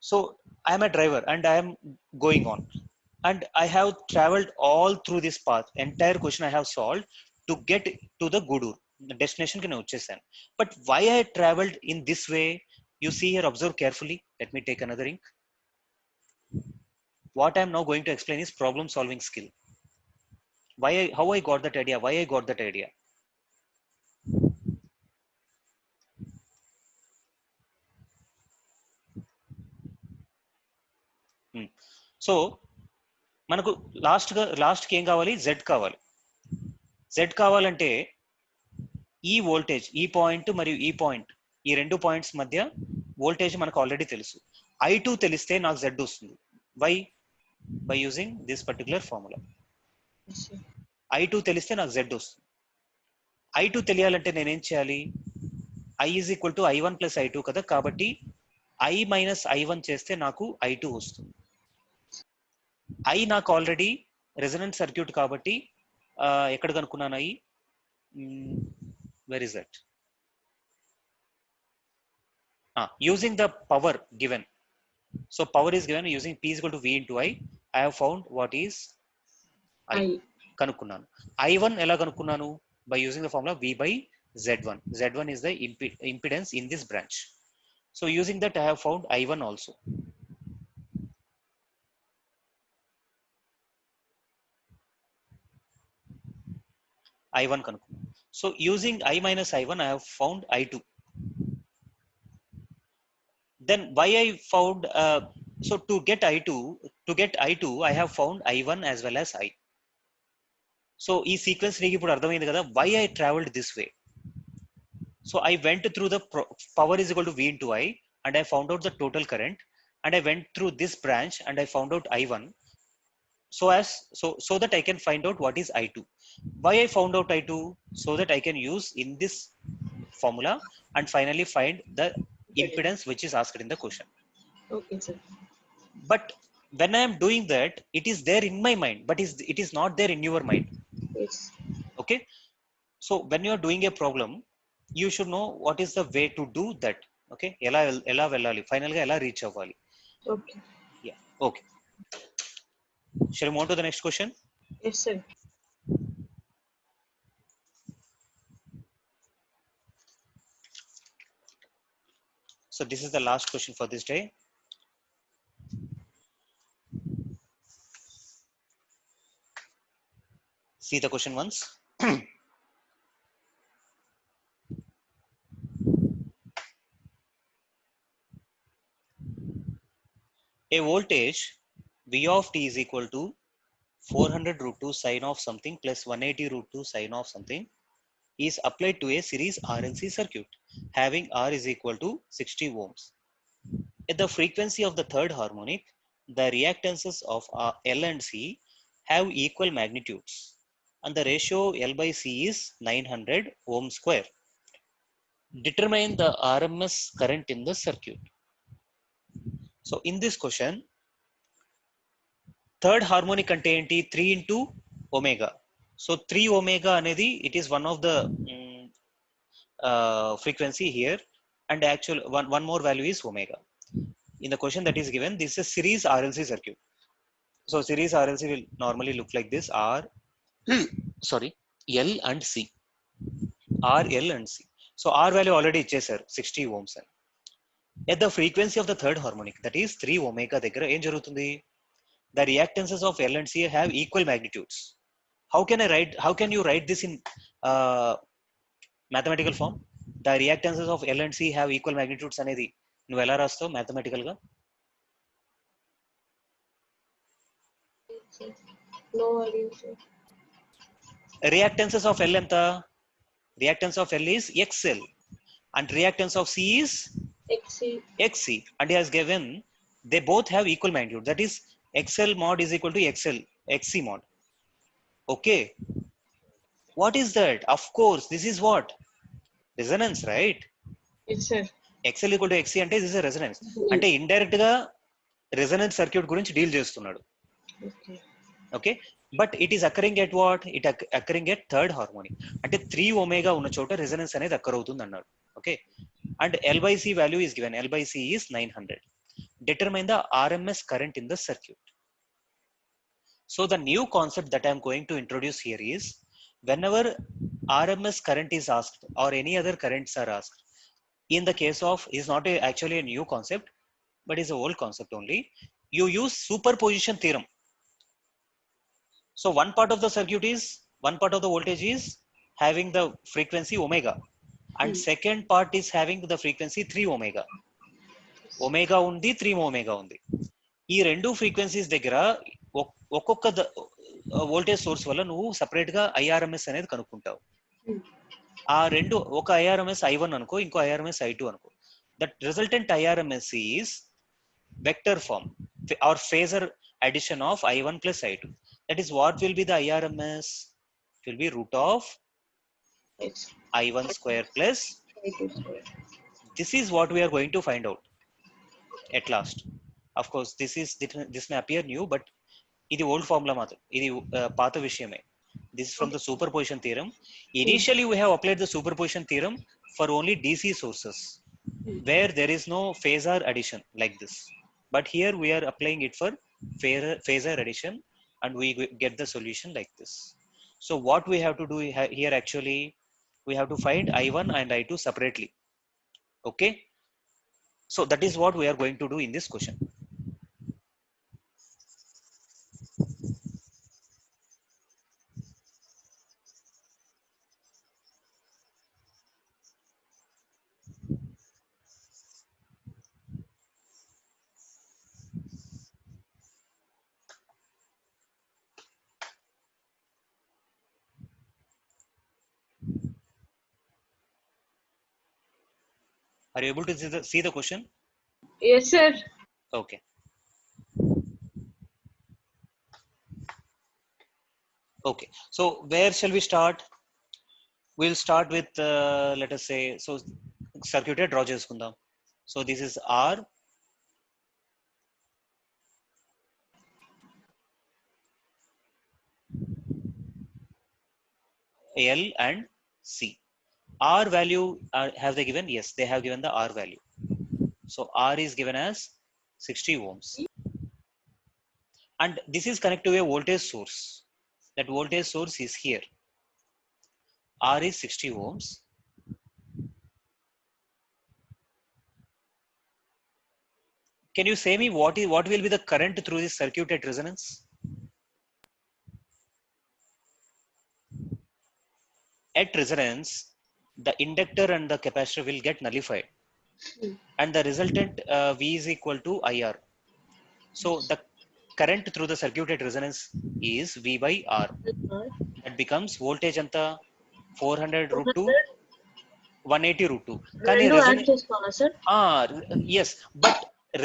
so I am a driver and I am going on, and I have traveled all through this path. Entire question I have solved to get to the Guduru, the destination ki nenu vachesanu. But why I traveled in this way? You see here, observe carefully. Let me take another ink. What I am now going to explain is problem solving skill. How I got that idea? Why I got that idea? So మనకు లాస్ట్కి ఏం కావాలి? Z కావాలి. Z కావాలంటే ఈ voltage, ఈ point మరియు ఈ పాయింట్, ఈ రెండు పాయింట్స్ మధ్య వోల్టేజ్ మనకు ఆల్రెడీ తెలుసు. I2 తెలిస్తే నాకు జెడ్ వస్తుంది. By using this particular formula. I2 తెలిస్తే నాకు జెడ్ వస్తుంది. I2 తెలియాలంటే నేనేం చేయాలి? I is equal to I1 plus I2 కదా, కాబట్టి I minus I1 చేస్తే నాకు I2 వస్తుంది. I నాకు ఆల్రెడీ రెజొనెంట్ సర్క్యూట్ కాబట్టి ఎక్కడ కనుక్కున్నాను? I, where is that? Using the power given. So power is given using P is equal to V into I. I have found what is I. కనుక్కున్నాను. I1 ఎలా కనుక్కున్నాను? By using the formula V by Z1. Z1 is the impedance in this branch. So using that I have found I1 also. I1 కనుక్కున్నాను. So using I minus I1 I have found I2. Then why I found, so to get I2 I have found I1 as well as I. So ఈ sequence నీకు ఇప్పుడు అర్థమైంది కదా, why I traveled this way. So I went through the power is equal to V into I, and I found out the total current, and I went through this branch and I found out I1, so that I can find out what is I2. Why I found out I2? So that I can use in this formula and finally find the impedance which is asked in the question. Okay, sir. But when I am doing that, it is there in my mind, but it is not there in your mind. Yes. Okay, so when you are doing a problem, you should know what is the way to do that. Okay, ela vellali, final ga ela reach avvali. Okay. Yeah, okay. Shall we move on to the next question? Yes, sir. So this is the last question for this day. See the question once. A voltage V of t is equal to 400 root 2 sine of something plus 180 root 2 sine of something is applied to a series RLC circuit having R is equal to 60 ohms. At the frequency of the third harmonic, the reactances of L and C have equal magnitudes, and the ratio L by C is 900 ohm square. Determine the RMS current in the circuit. So in this question, third harmonic ante enti 3 into omega. So 3 omega anedi, it is one of the frequency here, and actual one more value is omega. In the question that is given, this is series RLC circuit. So series RLC will normally look like this: L and C. R, L and C. So R value already ichchesaru 60 ohms. At the frequency of the third harmonic, that is 3 omega దగ్గర ఏం జరుగుతుంది? The reactances of L and C have equal magnitudes. How can you write this in mathematical form? The reactances of L and C have equal magnitudes అనేది నువ్వు ఎలా రాస్తావు mathematical గా? No idea, sir. Reactances of L ఎంత? Reactance of L is XL and reactance of C is XC, and he has given they both have equal magnitude, that is XL mod is equal to XC mod. Okay, what is that? Of course, this is what? Resonance, right? Yes, sir. XL equal to XC అంటే this is a resonance. అంటే indirect గా resonance circuit గురించి deal చేస్తున్నాడు. Okay, but it is occurring at what? It occurring at third harmonic. అంటే 3 omega ఉన్న చోట resonance అనేది అక్కర్ అవుతుంది అన్నాడు. Okay, and L by C value is given. L by C is 900. Determine the RMS current in the circuit. So the new concept that I am going to introduce here is, whenever RMS current is asked or any other currents are asked, in the case of, is not actually a new concept, but is an old concept only, you use superposition theorem. So one part of the circuit is, one part of the voltage is having the frequency omega, and second part is having the frequency 3 omega. Omega ఉంది 3 omega ఉంది. ఈ రెండు frequencies దగ్గర ఒక్కొక్క voltage source వల్ల నువ్వు separate గా IRMS అనేది కనుక్కుంటావు. ఆ రెండు, ఒక ఐఆర్ఎంఎస్ I1 అనుకో, ఇంకో ఐఆర్ఎంఎస్ I2 అనుకో. That resultant IRMS is vector form or phasor addition of I1 plus I2. That is, what will be the IRMS? It will be root of I1 square plus I2 square. This is what we are going to find out at last. Of course, this may appear new, but ఇది old formula మాత్రం, ఇది పాత విషయమే. This is from the superposition theorem. Initially, we have applied the superposition theorem for only DC sources, where there is no phasor addition like this. But here we are applying it for phasor addition, and we get the solution like this. So what we have to do here, actually, we have to find I1 and I2 separately. Okay, so that is what we are going to do in this question. Are you able to see the question? Yes, sir. Okay. Okay, so where shall we start? We'll start with let us say, so circuit draw cheskundam. So this is R, L and C. R value have they given? Yes, they have given the R value. So R is given as 60 ohms, and this is connected to a voltage source. That voltage source is here. R is 60 ohms. Can you say me what will be the current through this circuit at resonance? At resonance, the inductor and the capacitor will get nullified, and the resultant V is equal to IR. So the current through the circuit at resonance is V by R. That becomes voltage anta 400 root 2, 180 root 2. Kani yes, but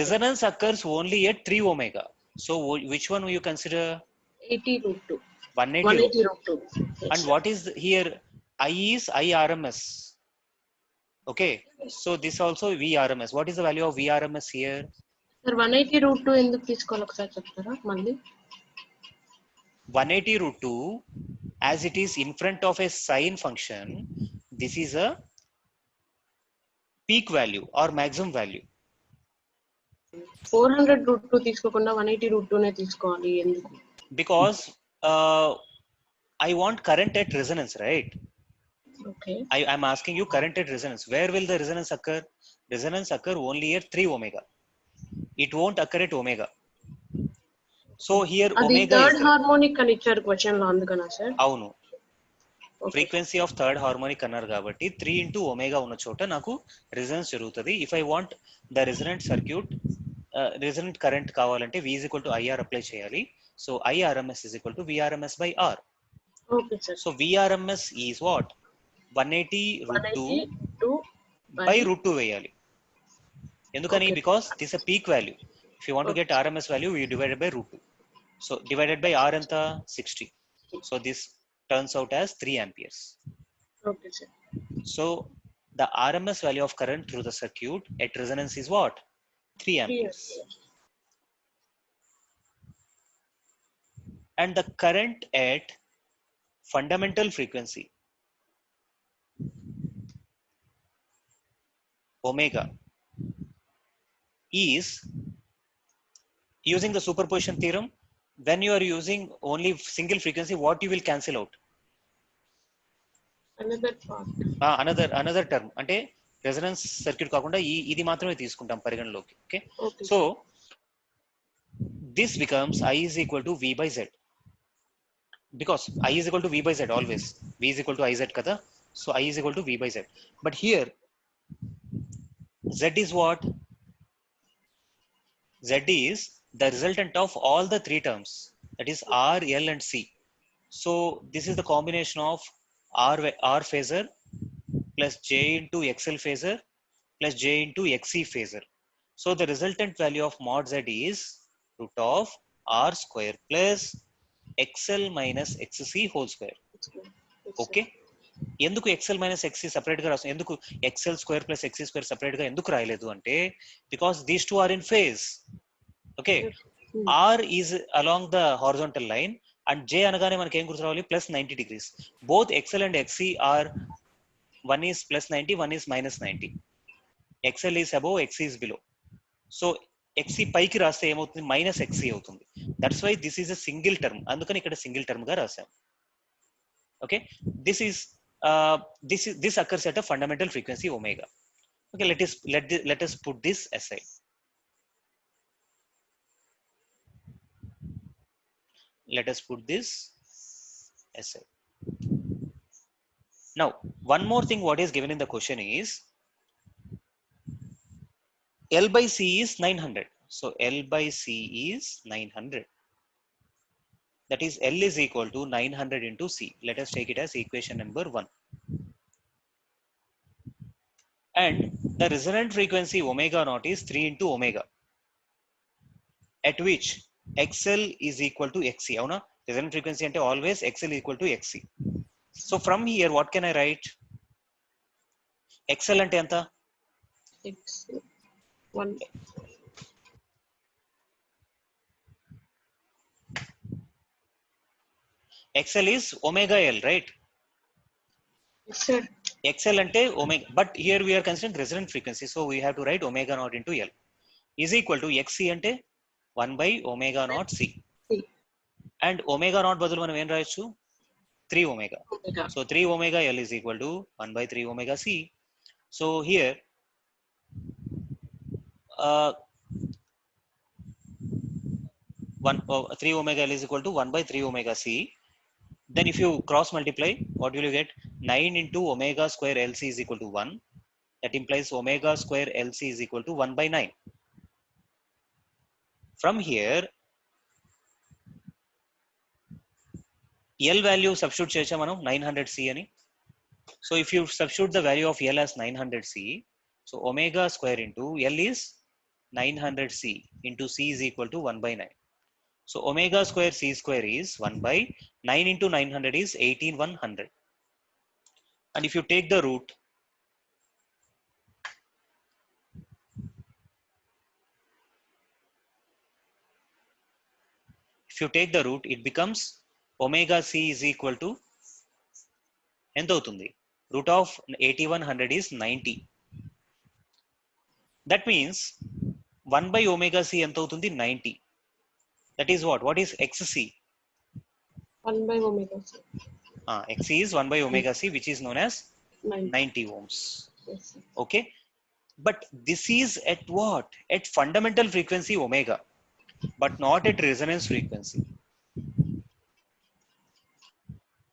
resonance occurs only at 3 omega. So which one will you consider? 80 root 2. 180 root 2. Yes, and what is here? I is IRMS. Okay, so this also VRMS. What is the value of VRMS here? Sir, 180 root 2 ఎందుకు తీసుకోవాలి ఒకసారి చెప్తారా మళ్ళీ? 180 root 2, as it is in front of a sine function, this is a peak value or maximum value. 400 root 2 తీసుకోకుండా 180 root 2 నే తీసుకోవాలి ఎందుకు? Because I want current at resonance, right? Okay. I am asking you current at resonance. Where will the resonance occur? Resonance occur only at 3 omega. It won't occur at omega. So here అది omega is third there. Harmonic అని ఇచ్చారు question లో అందుకనా sir? అవును, okay. Frequency of third harmonic అన్నారు కాబట్టి 3 into omega ఉన్న చోట నాకు రెజొనెన్స్ జరుగుతుంది. If I want the resonant circuit resonant current కావాలంటే V is equal to IR apply చేయాలి. So IRMS is equal to VRMS by R. Okay sir. So VRMS is what? 180 root 2 182 by root 2 వేయాలి. ఎందుకని? Okay. Because this is a peak value. If you want to get RMS value, you divide it by root 2. So divided by R ఎంత? 60. So this turns out as 3 amperes. Okay sir. So the RMS value of current through the circuit at resonance is what? 3 amperes. And the current at fundamental frequency omega is, using the superposition theorem, when you are using only single frequency, what you will cancel out? Another term. అంటే resonance circuit కాకుండా ఇది మాత్రమే తీసుకుంటాం పరిగణలోకి. Okay, so this becomes I is equal to V by Z, because I is equal to V by Z always. V is equal to IZ kada, so I is equal to V by Z. But here Z is what? Z is the resultant of all the three terms, that is R, L and C. So this is the combination of R phasor plus J into XL phasor plus J into XC phasor. So the resultant value of mod Z is root of R square plus XL minus XC whole square. Okay. ఎందుకు XL minus XC separate గా రాస్తాం? ఎందుకు XL square plus XC square separate గా ఎందుకు రాయలేదు అంటే, because these two are in phase. Okay. R is along the horizontal line and J అనగానే మనకి ఏం గుర్తు రావాలి? plus 90 degrees. Both XL and XC are, one is plus 90, one is minus 90. XL is above, XC is below. So XC పైకి రాస్తే ఏమవుతుంది? Minus XC అవుతుంది. That's why this is a single term. అందుకని ఇక్కడ సింగిల్ టర్మ్ గా రాసాం. Okay, this occurs at a fundamental frequency omega. Okay, let us put this aside. Let us put this aside. Now, one more thing what is given in the question is L by C is 900. So L by C is 900. That is L is equal to 900 into C. Let us take it as equation number 1. And the resonant frequency omega naught is 3 into omega, at which XL is equal to XC. Avuna? Resonant frequency ante always XL equal to XC. So from here what can I write? XL ante anta? 1. XL is omega L, right? Yes, sir. XL ante omega, but here we are considering resonant frequency, so we have to write omega naught into L is equal to XC ante 1 by omega naught C. And omega naught బదులు మనం ఏం రాయొచ్చు? 3 omega. So 3 omega L is equal to 1 by 3 omega C. So here 3 omega L is equal to 1 by 3 omega C. Then if you cross multiply, what will you get? 9 into omega square LC is equal to 1. That implies omega square LC is equal to 1 by 9. From here, L value substitute checha manam 900C ani. So if you substitute the value of L as 900C, so omega square into L is 900C into C is equal to 1 by 9. So omega square C square is 1 by 9 into 900 is 18100. And if you take the root, it becomes omega C is equal to ఎంత అవుతుంది? Root of 8100 is 90. That means 1 by omega C ఎంత అవుతుంది? 90. That is what? What is XC? 1 by omega C. Xc is 1 by omega c, which is known as 90. 90 ohms. Yes, sir. Okay, but this is at what? At fundamental frequency omega, but not at resonance frequency.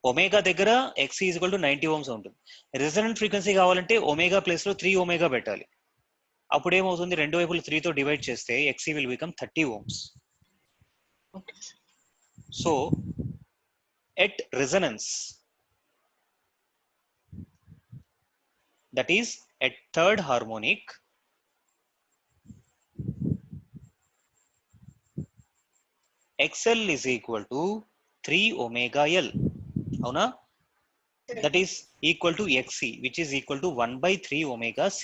Omega దగ్గర X equal to 90 Ohm's ఉంటుంది. Resonant frequency కావాలంటే omega place లో 3 omega పెట్టాలి. అప్పుడు ఏమవుతుంది, రెండు వైపులు 3 తో డివైడ్ చేస్తే XC will become 30 ohms. Okay, sir. So at resonance, that is at third harmonic, XL is equal to 3 omega L. అవునా? That is equal to XC, which is equal to 1 by 3 omega C.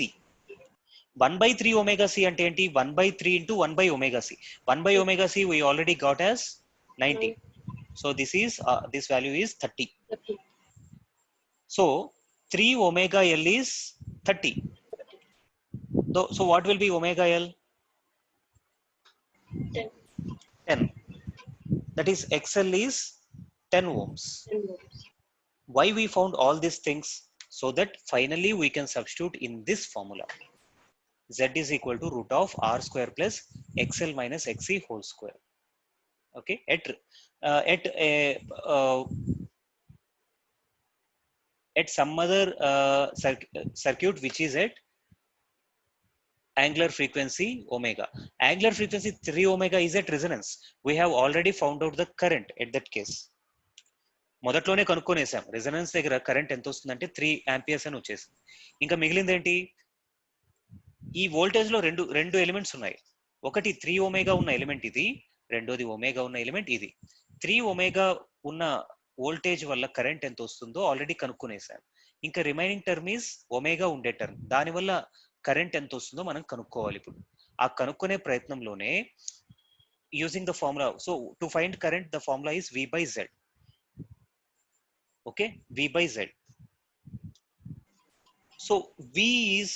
1 by 3 omega C అంటే ఏంటి? 1 by 3 into 1 by omega C. 1 by omega C we already got as 90. So this value is 30. Okay. So 3 omega L is 30. So what will be omega L? 10. 10. That is XL is 10 ohms. 10 volts. Why we found all these things? So that finally we can substitute in this formula. Z is equal to root of R square plus XL minus XC whole square. Okay, at some other circuit which is at angular frequency omega. Angular frequency 3 omega is at resonance. We have already found out the current at that case. మొదట్లోనే కనుక్కొనేసాం resonance దగ్గర current ఎంత వస్తుందంటే 3 amperes అని వచ్చేసింది. ఇంకా మిగిలింది ఏంటి? ఈ వోల్టేజ్ లో రెండు ఎలిమెంట్స్ ఉన్నాయి. ఒకటి 3 ఒమేగా ఉన్న ఎలిమెంట్ ఇది, రెండోది ఒమేగా ఉన్న ఎలిమెంట్ ఇది. 3 ఒమేగా ఉన్న వోల్టేజ్ వల్ల కరెంట్ ఎంత వస్తుందో ఆల్రెడీ కనుక్కునేసాను. ఇంకా రిమైనింగ్ టర్మ్ ఈజ్ ఒమేగా ఉండే టర్మ్, దానివల్ల కరెంట్ ఎంత వస్తుందో మనం కనుక్కోవాలి. ఇప్పుడు ఆ కనుక్కునే ప్రయత్నంలోనే using the formula, so to find current the formula is V by Z. Okay, V by Z. So V is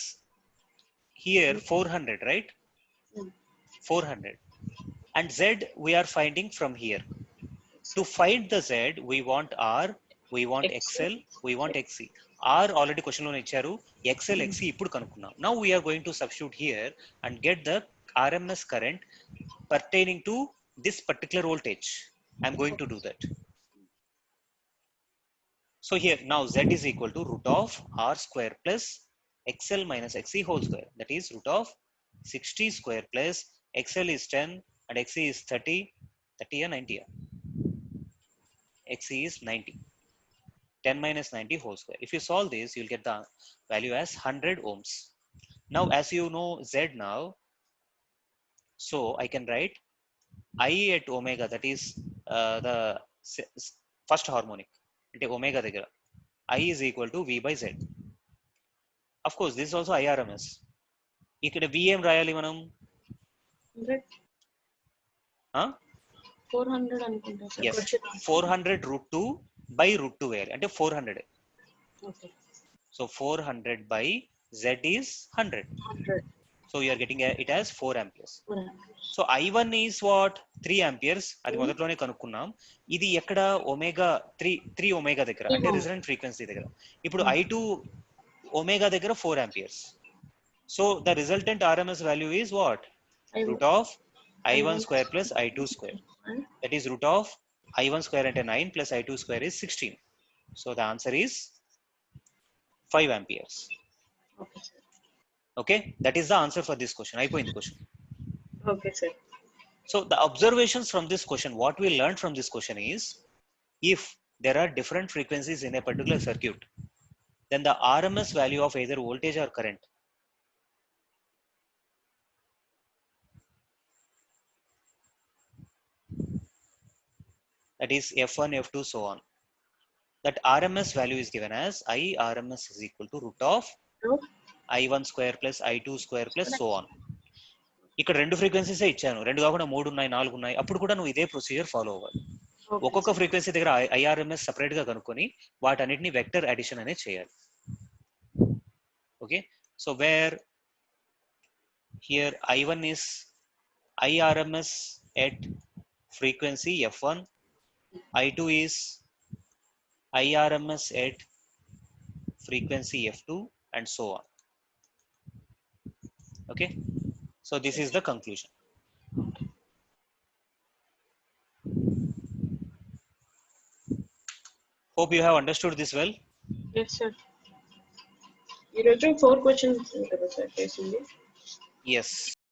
here 400, right? 400. And Z we are finding from here. To find the Z, we want R, we want XL, we want XC. R already question lo icharu, XL, XC ippudu kanukunnam. Now we are going to substitute here and get the RMS current pertaining to this particular voltage. I am going to do that. So here now Z is equal to root of R square plus XL minus XC whole square. That is root of 60 square plus XL is 10 and XC is 30. 30 or 90? XC is 90. 10 minus 90 whole square. If you solve this, you will get the value as 100 ohms. Now as you know Z now, so I can write I at omega, that is the first harmonic. అంటే omega దగ్గర I is equal to V by Z. Of course, this is also IRMS. ఇక్కడ V ఏం రాయాలి మనం? 400 అనుకుంటా sir. Yes, 400 root 2 by root 2 వేయాలి, అంటే 400. Okay. So 400 by Z is 100. 100. So you are getting it as 4 amperes. 4 amperes. So I1 is what? 3 amperes. అది మొదట్లోనే కనుక్కున్నాం. ఇది ఎక్కడ? ఒమేగా 3 ఒమేగా దగ్గర, అంటే రెసొనెంట్ ఫ్రీక్వెన్సీ దగ్గర. ఇప్పుడు I2 ఒమేగా దగ్గర 4 amperes. So the resultant RMS value is what? Root of I1 square plus I2 square. That is root of I1 square అంటే 9 plus I2 square is 16. So the answer is 5 amperes. Okay, sir. Okay, that is the answer for this question. అయిపోయింది question. Okay, sir. So the observations from this question, what we learned from this question is, if there are different frequencies in a particular circuit, then the RMS value of either voltage or current that is F1, F2, so on. That RMS value is given as I RMS is equal to root of I1 square plus I2 square plus so on. ఇక్కడ రెండు frequencies ఇచ్చాను, రెండు కాకుండా 3 ఉన్నాయి, 4 ఉన్నాయి. అప్పుడు కూడా నువ్వు ఇదే ప్రొసీజర్ ఫాలో అవ్వాలి. ఒక్కొక్క ఫ్రీక్వెన్సీ దగ్గర IRMS సపరేట్ గా కనుక్కొని వాటన్నిటిని వెక్టర్ అడిషన్ అనేది చేయాలి. Okay, so where here I1 is IRMS at frequency F1, I2 is IRMS at frequency f2, and so on. Okay, so this is the conclusion. Hope you have understood this well. Yes, sir. ఈరోజు 4 questions కదా sir చేసింది? Yes.